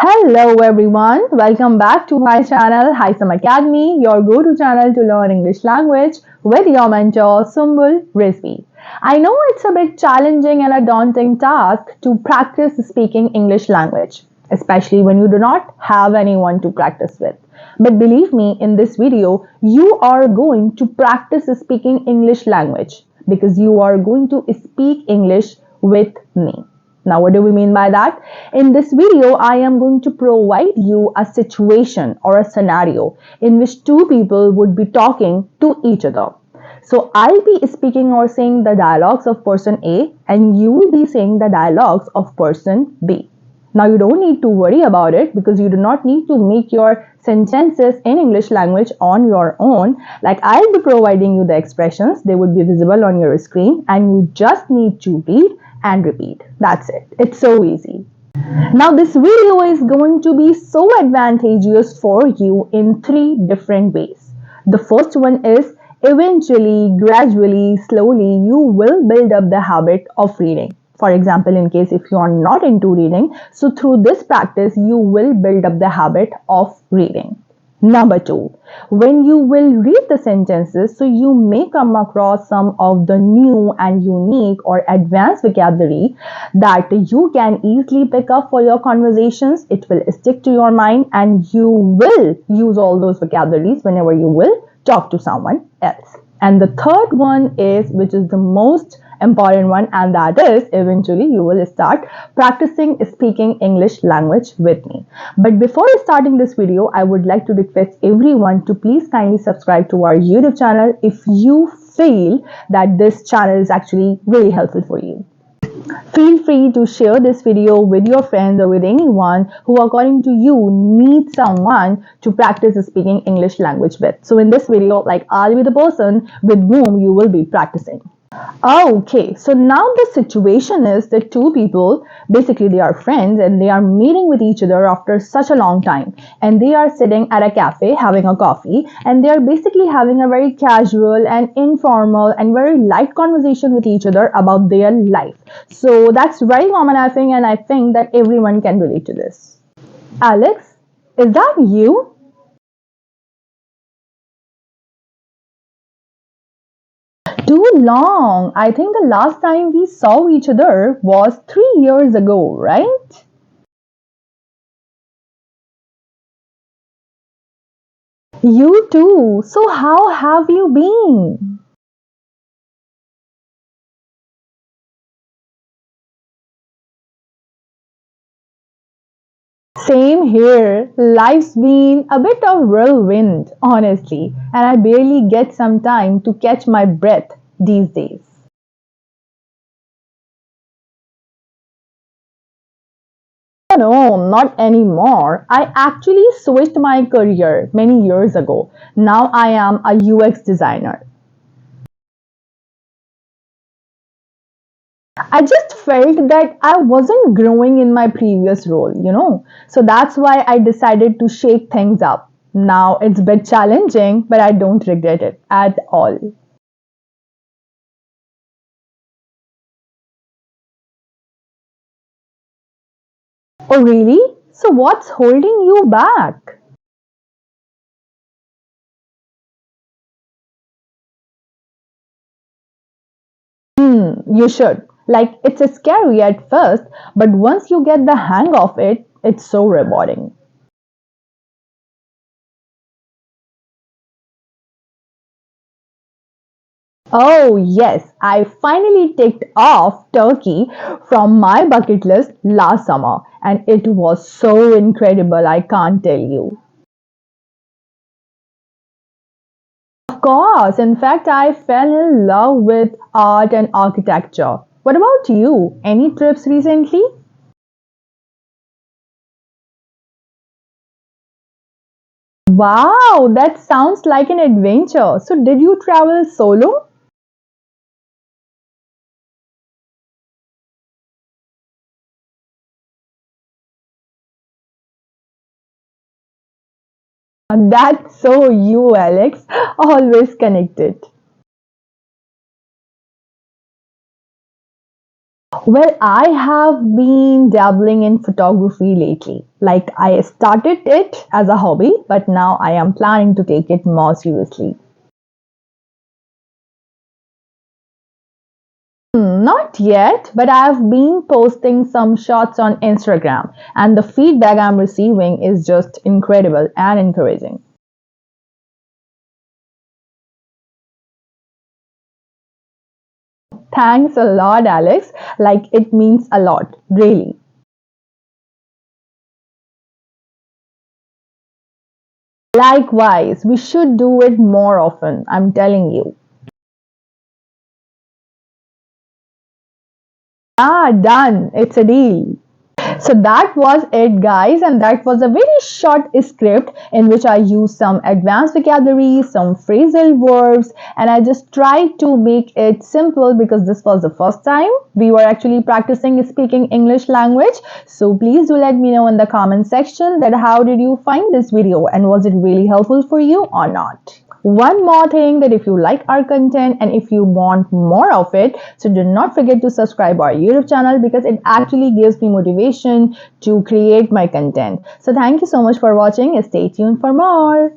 Hello everyone, welcome back to my channel Hisam Academy, your go-to channel to learn English language with your mentor Sumbul Rizvi. I know it's a bit challenging and a daunting task to practice speaking English language, especially when you do not have anyone to practice with. But believe me, in this video, you are going to practice speaking English language because you are going to speak English with me. Now, what do we mean by that? In this video, I am going to provide you a situation or a scenario in which two people would be talking to each other. So, I'll be speaking or saying the dialogues of person A, and you will be saying the dialogues of person B. Now, you don't need to worry about it because you do not need to make your sentences in English language on your own. Like, I'll be providing you the expressions, they would be visible on your screen, and you just need to read and repeat. That's it. It's so easy. Now this video is going to be so advantageous for you in three different ways. The first one is eventually, gradually, slowly, you will build up the habit of reading. For example, in case if you are not into reading, so through this practice, you will build up the habit of reading. Number two, when you will read the sentences, so you may come across some of the new and unique or advanced vocabulary that you can easily pick up for your conversations. It will stick to your mind and you will use all those vocabularies whenever you will talk to someone else. And the third one is, which is the most important one, and that is eventually you will start practicing speaking English language with me. But before starting this video, I would like to request everyone to please kindly subscribe to our YouTube channel if you feel that this channel is actually really helpful for you. Feel free to share this video with your friends or with anyone who, according to you, needs someone to practice speaking English language with. So in this video, like, I'll be the person with whom you will be practicing. Okay, so now the situation is that two people, basically they are friends and they are meeting with each other after such a long time, and they are sitting at a cafe having a coffee, and they are basically having a very casual and informal and very light conversation with each other about their life. So that's very common, I think, and I think that everyone can relate to this. Alex, is that you? Too long. I think the last time we saw each other was 3 years ago, right? You too. So how have you been? Same here. Life's been a bit of whirlwind, honestly, and I barely get some time to catch my breath these days. No, not anymore. I actually switched my career many years ago. Now I am a UX designer. I just felt that I wasn't growing in my previous role. So that's why I decided to shake things up. Now it's a bit challenging, but I don't regret it at all. Oh, really? So what's holding you back? You should. Like, it's scary at first, but once you get the hang of it, it's so rewarding. Oh, yes, I finally ticked off Turkey from my bucket list last summer, and it was so incredible, I can't tell you. Of course, in fact, I fell in love with art and architecture. What about you? Any trips recently? Wow, that sounds like an adventure. So, did you travel solo? That's so you, Alex. Always connected. Well, I have been dabbling in photography lately. Like, I started it as a hobby, but now I am planning to take it more seriously. Not yet, but I've been posting some shots on Instagram, and the feedback I'm receiving is just incredible and encouraging. Thanks a lot, Alex. Like, it means a lot, really. Likewise, we should do it more often, I'm telling you. Ah, done. It's a deal. So that was it, guys, and that was a very short script in which I used some advanced vocabulary, some phrasal verbs, and I just tried to make it simple because this was the first time we were actually practicing speaking English language. So please do let me know in the comment section that how did you find this video and was it really helpful for you or not. One more thing, that if you like our content and if you want more of it, so do not forget to subscribe our YouTube channel because it actually gives me motivation to create my content. So thank you so much for watching. Stay tuned for more.